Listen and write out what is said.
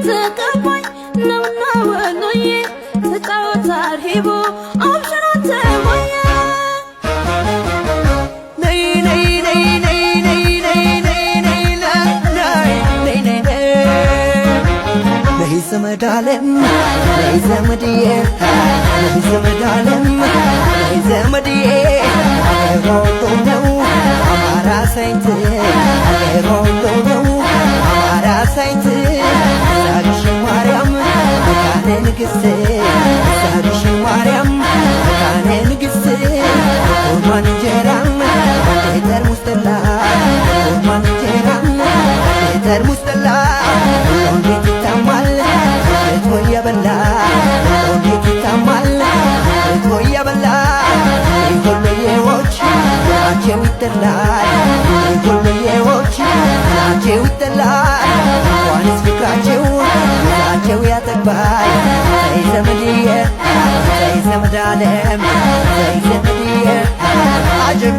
ተቀባይ ነውና ወሎዬ ተጫወታ ርሂቦ አብሽራት ሞዬ ነይ ነይ ነይ ነይ ነይ ነይ ነይ ነይ ነይ ነይ ነይ ዘመድ ዓለም ነይ ዘመድዬ ነይ ዘመድ ዓለም ነይ ዘመድዬ አገሮሎ ነው አማራ ሳይንት አገሮሎ ነው አማራ ሳይንት ዛግሽ ማርያም መካነ ንግሥት ዛግሽ ማርያም መካነ ንግሥት ቁርባን እንጀራም ጠርሙስ ጠላ ቁርባን እንጀራም ጠርሙስ ጠላ እንዴት ይታማል እቶ እየበላ እንዴት ይታማል እቶ እየበላ ኮሎዬዎች ናቸው ይጠላል ኮሎዬዎች ናቸው ይጠላል እንኳንስ ፍቅራቸው ይዛቸው ያጠግባል ተይ ዘመድዬ ተይ ዘመድ ዓለም ተይ ዘመድዬ አጀብ